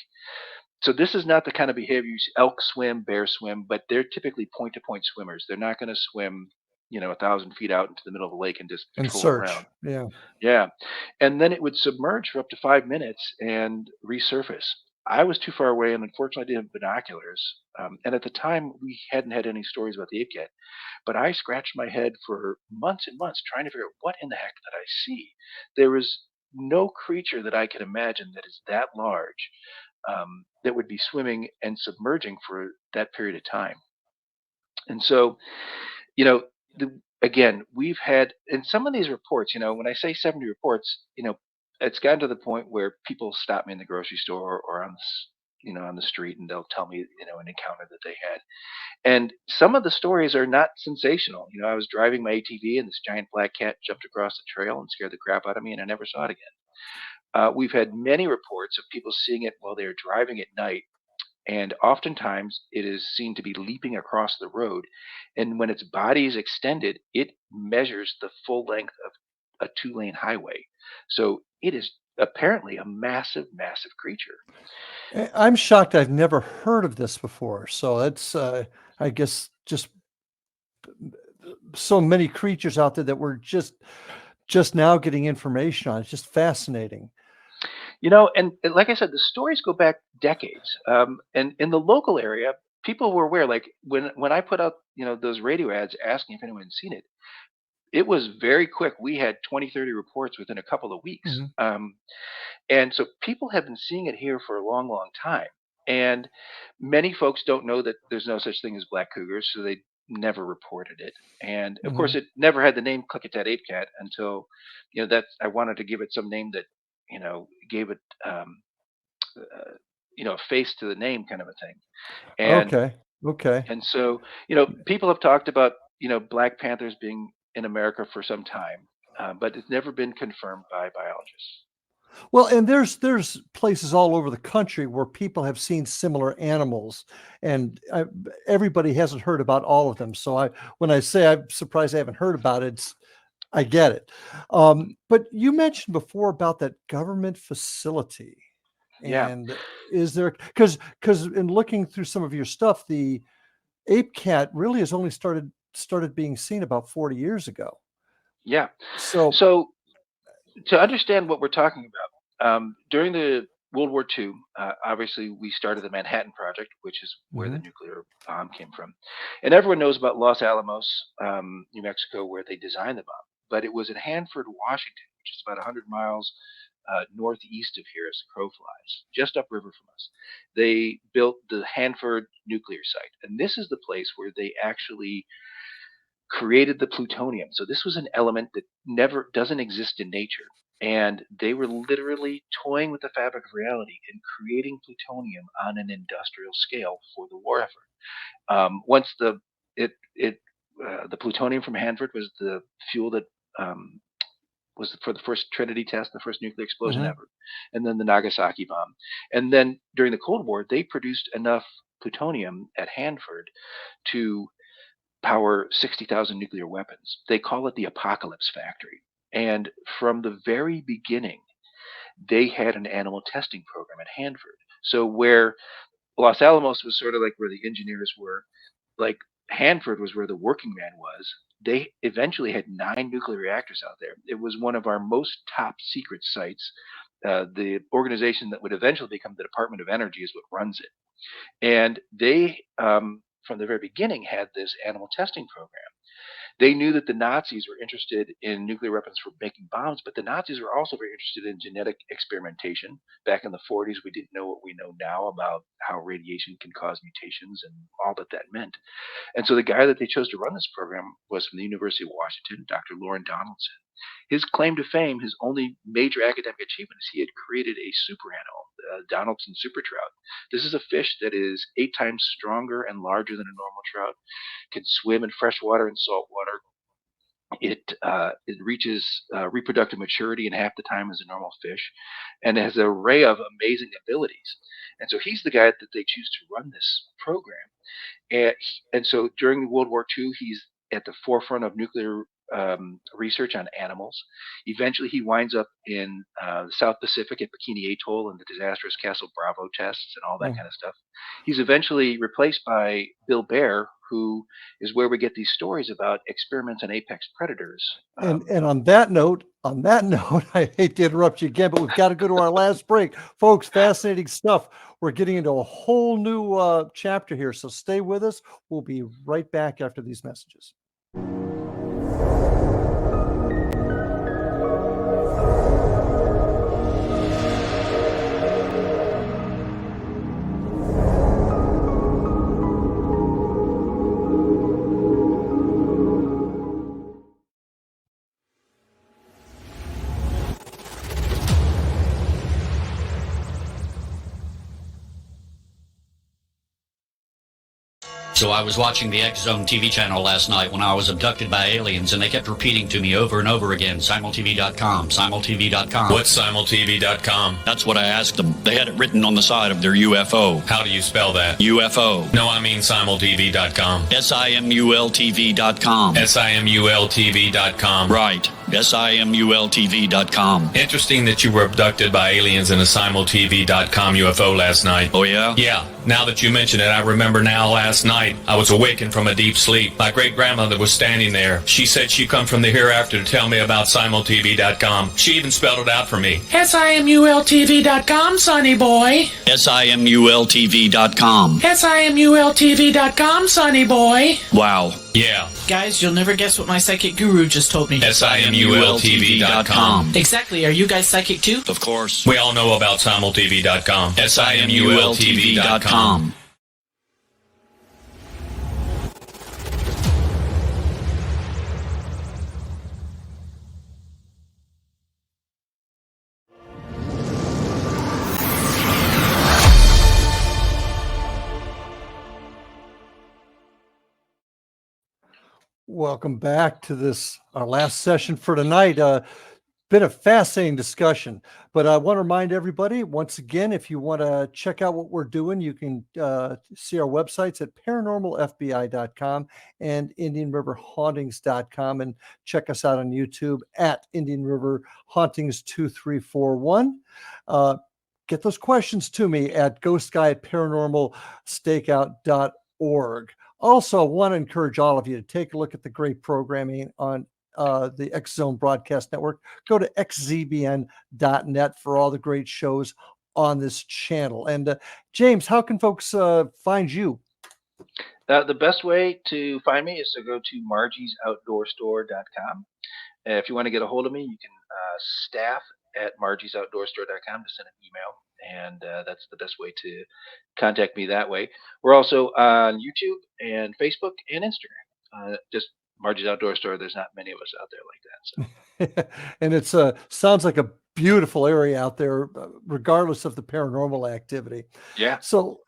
So this is not the kind of behavior you see. Elk swim, bear swim, but they're typically point-to-point swimmers. They're not going to swim, 1,000 feet out into the middle of the lake and just And patrol around. search. Yeah. Yeah. And then it would submerge for up to 5 minutes and resurface. I was too far away, and unfortunately, I didn't have binoculars. And at the time, we hadn't had any stories about the Ape-Cat. But I scratched my head for months and months trying to figure out what in the heck did I see. There was no creature that I could imagine that is that large that would be swimming and submerging for that period of time. And so, you know, again, we've had in some of these reports, when I say 70 reports, it's gotten to the point where people stop me in the grocery store or on the street, and they'll tell me, an encounter that they had. And some of the stories are not sensational. I was driving my ATV and this giant black cat jumped across the trail and scared the crap out of me, and I never saw it again. We've had many reports of people seeing it while they're driving at night, and oftentimes it is seen to be leaping across the road. And when its body is extended, it measures the full length of a two-lane highway. So it is apparently a massive, massive creature. I'm shocked I've never heard of this before. So that's, I guess, just so many creatures out there that we're just now getting information on. It's just fascinating. And like I said, the stories go back decades. And in the local area, people were aware. Like when I put out, those radio ads asking if anyone had seen it, it was very quick. We had 20, 30 reports within a couple of weeks. Mhm. And so people have been seeing it here for a long, long time. And many folks don't know that there's no such thing as black cougars, so they never reported it. And of course, Mhm. it never had the name Klickitat Ape-Cat until, I wanted to give it some name that, gave it, a face to the name kind of a thing. And Okay. Okay. and so, people have talked about, Black Panthers being in America for some time. but it's never been confirmed by biologists. Well, and there's places all over the country where people have seen similar animals, and everybody hasn't heard about all of them. So when I say I'm surprised I haven't heard about it, I get it. But you mentioned before about that government facility. And is there, because in looking through some of your stuff, the Ape-Cat really has only started being seen about 40 years ago. Yeah. So to understand what we're talking about, during the World War II, obviously we started the Manhattan Project, which is where the nuclear bomb came from. And everyone knows about Los Alamos, New Mexico, where they designed the bomb. But it was in Hanford, Washington, which is about 100 miles northeast of here as the crow flies, just upriver from us. They built the Hanford nuclear site. And this is the place where they actually created the plutonium. So this was an element that doesn't exist in nature. And they were literally toying with the fabric of reality and creating plutonium on an industrial scale for the war effort. Once the plutonium from Hanford was the fuel that was for the first Trinity test, the first nuclear explosion ever, and then the Nagasaki bomb. And then during the Cold War, they produced enough plutonium at Hanford to power 60,000 nuclear weapons. They call it the Apocalypse Factory. And from the very beginning, they had an animal testing program at Hanford. So where Los Alamos was sort of like where the engineers were, like Hanford was where the working man was. They eventually had 9 nuclear reactors out there. It was one of our most top secret sites. The organization that would eventually become the Department of Energy is what runs it. And they, from the very beginning, had this animal testing program. They knew that the Nazis were interested in nuclear weapons for making bombs, but the Nazis were also very interested in genetic experimentation. Back in the 40s, we didn't know what we know now about how radiation can cause mutations and all that meant. And so the guy that they chose to run this program was from the University of Washington, Dr. Loren Donaldson. His claim to fame, his only major academic achievement, is he had created a super animal, Donaldson super trout. This is a fish that is 8 times stronger and larger than a normal trout, can swim in fresh water and salt water. It reaches reproductive maturity in half the time as a normal fish, and has an array of amazing abilities. And so he's the guy that they choose to run this program. And so during World War II, he's at the forefront of nuclear research on animals. Eventually, he winds up in the South Pacific at Bikini Atoll and the disastrous Castle Bravo tests and all that kind of stuff. He's eventually replaced by Bill Baer, who is where we get these stories about experiments on apex predators. And on that note, I hate to interrupt you again, but we've got to go to our last break. Folks, fascinating stuff. We're getting into a whole new chapter here, so stay with us. We'll be right back after these messages. So I was watching the X Zone TV channel last night when I was abducted by aliens, and they kept repeating to me over and over again, simultv.com, simultv.com. What's simultv.com? That's what I asked them. They had it written on the side of their UFO. How do you spell that? UFO. No, I mean simultv.com. simultv.com. simultv.com. Right. simultv.com. Interesting that you were abducted by aliens in a simultv.com UFO last night. Oh, yeah? Yeah. Now that you mention it, I remember now last night I was awakened from a deep sleep. My great-grandmother was standing there. She said she'd come from the hereafter to tell me about simultv.com. She even spelled it out for me. simultv.com, sonny boy. simultv.com. simultv.com, sonny boy. Wow. Yeah. Guys, you'll never guess what my psychic guru just told me. simultv.com. Exactly. Are you guys psychic too? Of course. We all know about simultv.com. simultv.com. Welcome back to this, our last session for tonight. Been a fascinating discussion, but I want to remind everybody once again, if you want to check out what we're doing, you can see our websites at paranormalfbi.com and indianriverhauntings.com, and check us out on YouTube at Indian River Hauntings 2341. Get those questions to me at ghostguy@paranormalstakeout.org. Also, I want to encourage all of you to take a look at the great programming on the X Zone Broadcast Network. Go to xzbn.net for all the great shows on this channel. And James, how can folks find you? The best way to find me is to go to margiesoutdoorstore.com. If you want to get a hold of me, you can staff at margiesoutdoorstore.com to send an email, and that's the best way to contact me that way. We're also on YouTube and Facebook and Instagram. Just Margie's Outdoor Store. There's not many of us out there like that. So. And it's sounds like a beautiful area out there, regardless of the paranormal activity. Yeah. So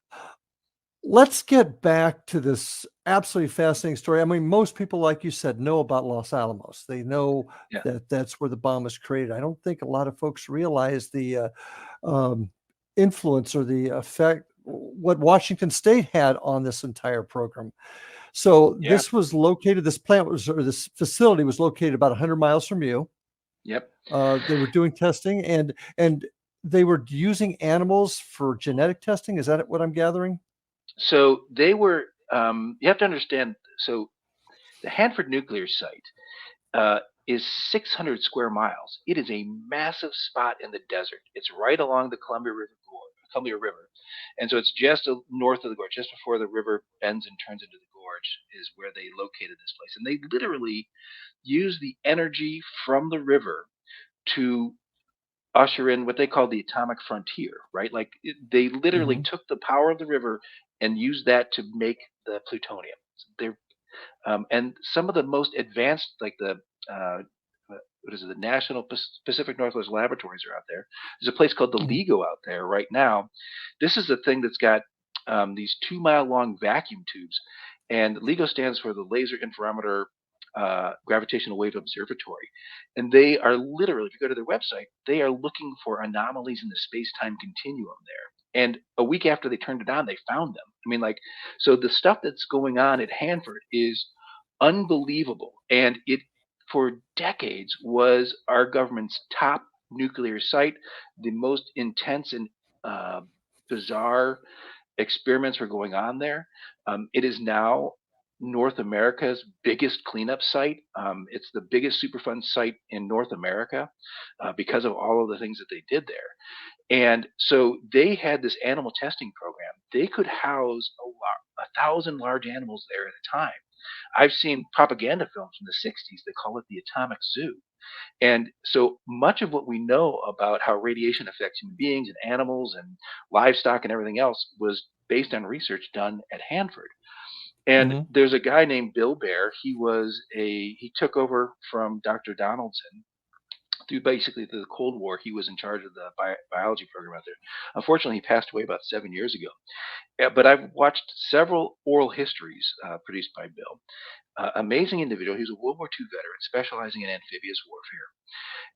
let's get back to this absolutely fascinating story. I mean, most people, like you said, know about Los Alamos. They know that that's where the bomb was created. I don't think a lot of folks realize the influence or the effect what Washington State had on this entire program. So this was located, this plant was, or this facility was located about 100 miles from you. Yep. They were doing testing, and they were using animals for genetic testing. Is that what I'm gathering? So they were, you have to understand, so the Hanford nuclear site is 600 square miles. It is a massive spot in the desert. It's right along the Columbia River. And so it's just north of the gorge, just before the river bends and turns into the gorge is where they located this place. And they literally use the energy from the river to usher in what they call the atomic frontier, right? Like they literally took the power of the river and used that to make the plutonium. They're and some of the most advanced, like the the National Pacific Northwest Laboratories are out there. There's a place called the LIGO out there right now. This is the thing that's got these 2-mile-long vacuum tubes, and LIGO stands for the Laser Interferometer Gravitational Wave Observatory. And they are literally, if you go to their website, they are looking for anomalies in the space-time continuum there. And a week after they turned it on, they found them. I mean, like, so the stuff that's going on at Hanford is unbelievable. And it, for decades, was our government's top nuclear site. The most intense and bizarre experiments were going on there. It is now North America's biggest cleanup site. It's the biggest Superfund site in North America because of all of the things that they did there. And so they had this animal testing program. They could house 1,000 large animals there at a time. I've seen propaganda films from the 60s that call it the atomic zoo. And so much of what we know about how radiation affects human beings and animals and livestock and everything else was based on research done at Hanford. And there's a guy named Bill Baer. He took over from Dr. Donaldson through basically the Cold War. He was in charge of the biology program out there. Unfortunately, he passed away about 7 years ago. But I've watched several oral histories produced by Bill. Amazing individual. He was a World War II veteran specializing in amphibious warfare.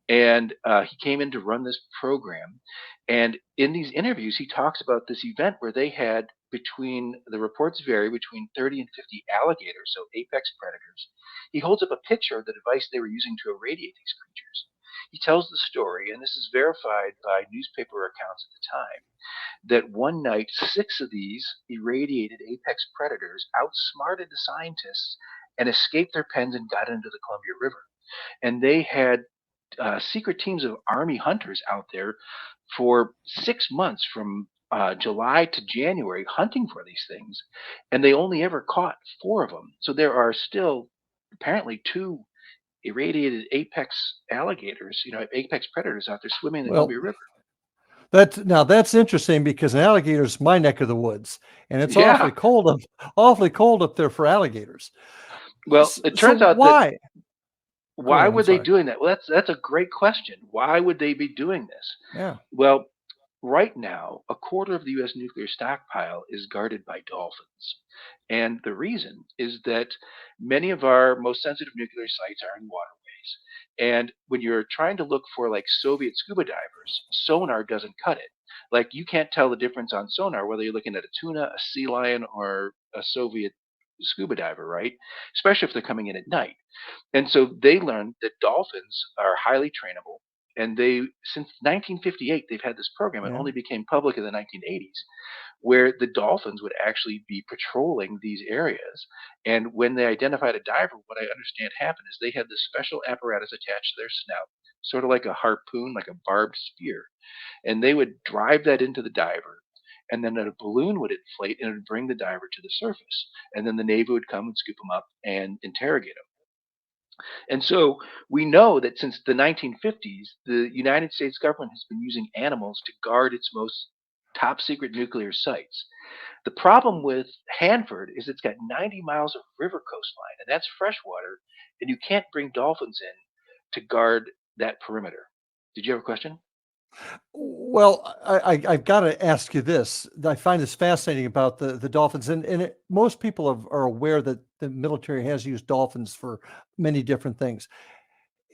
And he came in to run this program. And in these interviews, he talks about this event where they had the reports vary between 30 and 50 alligators, so apex predators. He holds up a picture of the device they were using to irradiate these creatures. He tells the story, and this is verified by newspaper accounts at the time, that one night 6 of these irradiated apex predators outsmarted the scientists and escaped their pens and got into the Columbia River. And they had secret teams of Army hunters out there for 6 months from July to January hunting for these things, and they only ever caught 4 of them. So there are still apparently 2 irradiated apex alligators, apex predators out there swimming in the Columbia River. That's interesting, because an alligator is my neck of the woods, and it's awfully cold up there for alligators. Well, it turns out why? Why were they doing that? Well, that's a great question. Why would they be doing this? Yeah. Well, right now, a quarter of the U.S. nuclear stockpile is guarded by dolphins. And the reason is that many of our most sensitive nuclear sites are in waterways. And when you're trying to look for like Soviet scuba divers, sonar doesn't cut it. Like you can't tell the difference on sonar whether you're looking at a tuna, a sea lion, or a Soviet scuba diver, right? Especially if they're coming in at night. And so they learned that dolphins are highly trainable. And they, since 1958, they've had this program. It Yeah. only became public in the 1980s, where the dolphins would actually be patrolling these areas. And when they identified a diver, what I understand happened is they had this special apparatus attached to their snout, sort of like a harpoon, like a barbed spear. And they would drive that into the diver. And then a balloon would inflate and it would bring the diver to the surface. And then the Navy would come and scoop them up and interrogate them. And so we know that since the 1950s, the United States government has been using animals to guard its most top secret nuclear sites. The problem with Hanford is it's got 90 miles of river coastline, and that's freshwater, and you can't bring dolphins in to guard that perimeter. Did you have a question? Well, I've got to ask you this. I find this fascinating about the dolphins, and most people are aware that the military has used dolphins for many different things.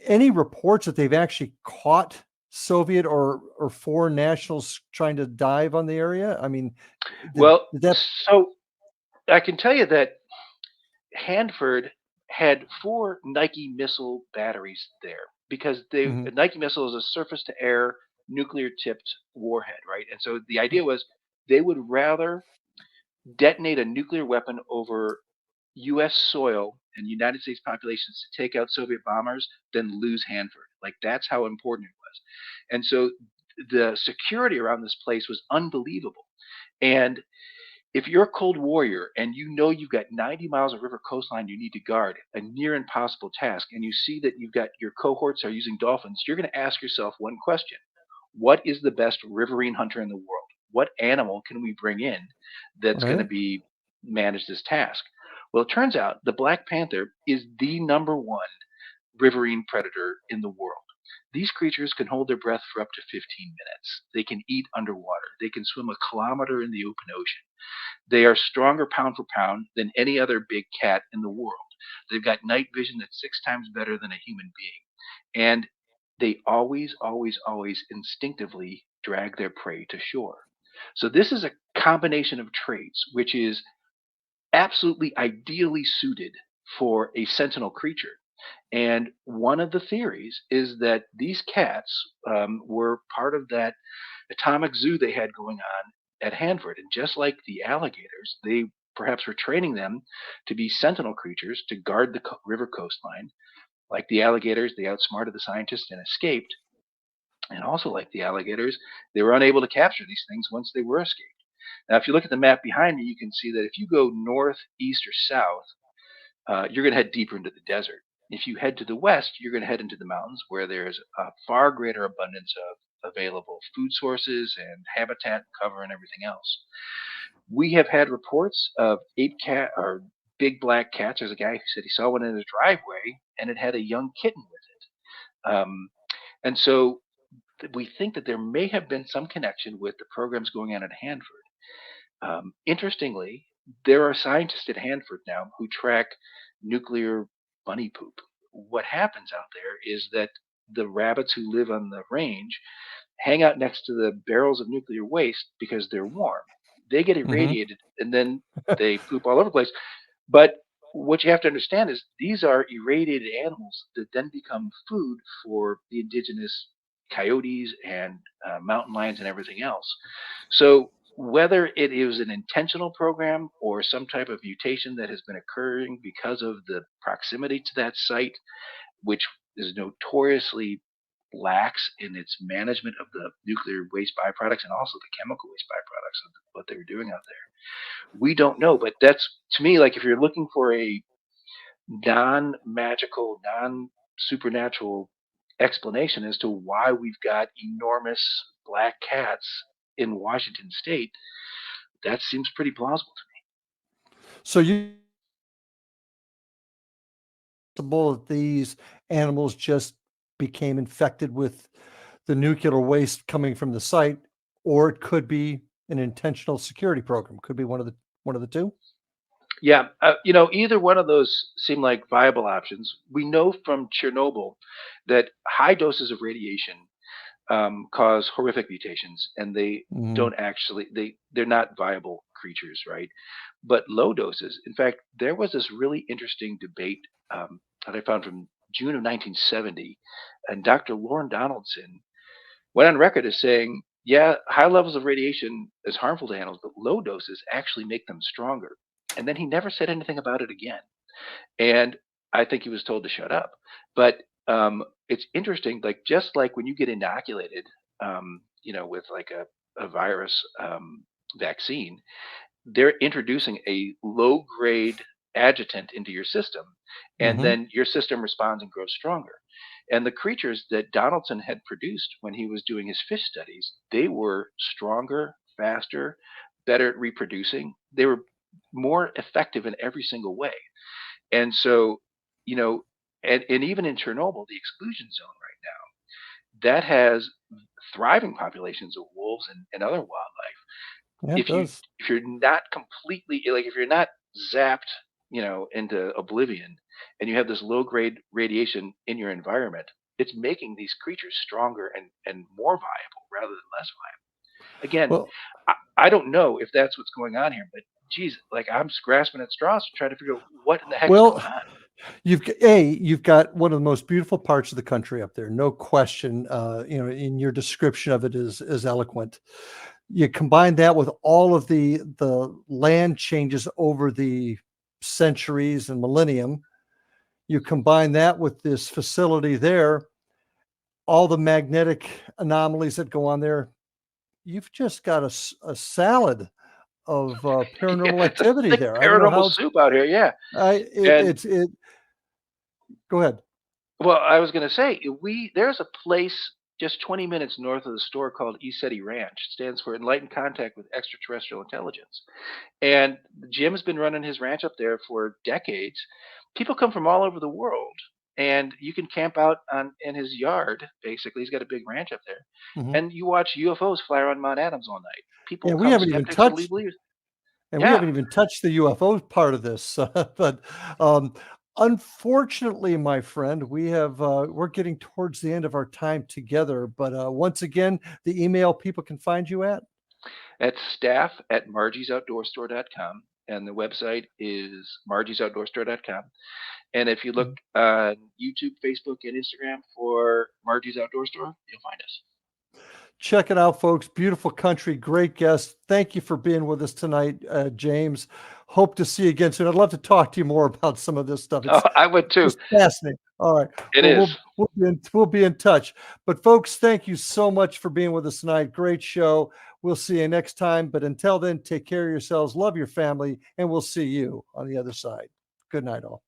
Any reports that they've actually caught Soviet or foreign nationals trying to dive on the area? I mean, Well, did that? so I can tell you that Hanford had 4 Nike missile batteries there because Mhm. a Nike missile is a surface to air nuclear tipped warhead, right? And so the idea was they would rather detonate a nuclear weapon over US soil and United States populations to take out Soviet bombers than lose Hanford. Like that's how important it was. And so the security around this place was unbelievable. And if you're a cold warrior and you know you've got 90 miles of river coastline you need to guard, a near impossible task, and you see that you've got your cohorts are using dolphins, you're going to ask yourself one question. What is the best riverine hunter in the world? What animal can we bring in that's going to Right. be manage this task? Well, it turns out the black panther is the number one riverine predator in the world. These creatures can hold their breath for up to 15 minutes. They can eat underwater. They can swim a kilometer in the open ocean. They are stronger pound for pound than any other big cat in the world. They've got night vision that's 6 times better than a human being. And they always, always, always instinctively drag their prey to shore. So this is a combination of traits which is absolutely ideally suited for a sentinel creature. And one of the theories is that these cats were part of that atomic zoo they had going on at Hanford. And just like the alligators, they perhaps were training them to be sentinel creatures to guard the river coastline. Like the alligators, they outsmarted the scientists and escaped. And also, like the alligators, they were unable to capture these things once they were escaped. Now, if you look at the map behind me, you can see that if you go north, east, or south, you're going to head deeper into the desert. If you head to the west, you're going to head into the mountains where there's a far greater abundance of available food sources and habitat, cover, and everything else. We have had reports of Ape-Cat or big black cats. There's a guy who said he saw one in his driveway and it had a young kitten with it. And so we think that there may have been some connection with the programs going on at Hanford. Interestingly, there are scientists at Hanford now who track nuclear bunny poop. What happens out there is that the rabbits who live on the range hang out next to the barrels of nuclear waste because they're warm. They get Mhm. irradiated and then they poop all over the place. But what you have to understand is these are irradiated animals that then become food for the indigenous coyotes and mountain lions and everything else. So whether it is an intentional program or some type of mutation that has been occurring because of the proximity to that site, which is notoriously lax in its management of the nuclear waste byproducts and also the chemical waste byproducts of what they were doing out there. We don't know, but that's to me like if you're looking for a non-magical, non-supernatural explanation as to why we've got enormous black cats in Washington State, that seems pretty plausible to So you possible that these animals just became infected with the nuclear waste coming from the site, or it could be an intentional security program. Could be one of the two. Yeah, either one of those seem like viable options. We know from Chernobyl that high doses of radiation cause horrific mutations, and they don't actually they're not viable creatures, right? But low doses. In fact, there was this really interesting debate that I found from June of 1970, and Dr. Lorne Donaldson went on record as saying, "Yeah, high levels of radiation is harmful to animals, but low doses actually make them stronger." And then he never said anything about it again. And I think he was told to shut up. But it's interesting, like just like when you get inoculated, with like a virus vaccine, they're introducing a low grade adjutant into your system, and then your system responds and grows stronger. And the creatures that Donaldson had produced when he was doing his fish studies, they were stronger, faster, better at reproducing. They were more effective in every single way. And so, and even in Chernobyl, the exclusion zone right now, that has thriving populations of wolves and other wildlife. Yeah, If you're not completely, like if you're not zapped, into oblivion, and you have this low grade radiation in your environment, it's making these creatures stronger and more viable rather than less viable. Again, I don't know if that's what's going on here, but geez, like I'm grasping at straws to try to figure out what in the heck is going on. You've got one of the most beautiful parts of the country up there, no question. In your description of it is eloquent. You combine that with all of the land changes over the centuries and millennium. You combine that with this facility there, all the magnetic anomalies that go on there. You've just got a salad of paranormal activity there. Paranormal soup out here, yeah. Go ahead. Well, I was going to say there's a place just 20 minutes north of the store called ESETI Ranch. It stands for Enlightened Contact with Extraterrestrial Intelligence. And Jim's been running his ranch up there for decades. People come from all over the world, and you can camp out in his yard. Basically, he's got a big ranch up there, and you watch UFOs fly around Mount Adams all night. People, we haven't even touched. And we haven't even touched the UFO part of this, but unfortunately, my friend, we're getting towards the end of our time together. But once again, the email people can find you at staff@margiesoutdoorstore.com, and the website is margiesoutdoorstore.com. And if you look on YouTube, Facebook, and Instagram for Margie's Outdoor Store, you'll find us. Check it out, folks. Beautiful country, great guest. Thank you for being with us tonight, James. Hope to see you again soon. I'd love to talk to you more about some of this stuff. I would too. It's fascinating. All right. We'll be in touch. But folks, thank you so much for being with us tonight. Great show. We'll see you next time. But until then, take care of yourselves, love your family, and we'll see you on the other side. Good night, all.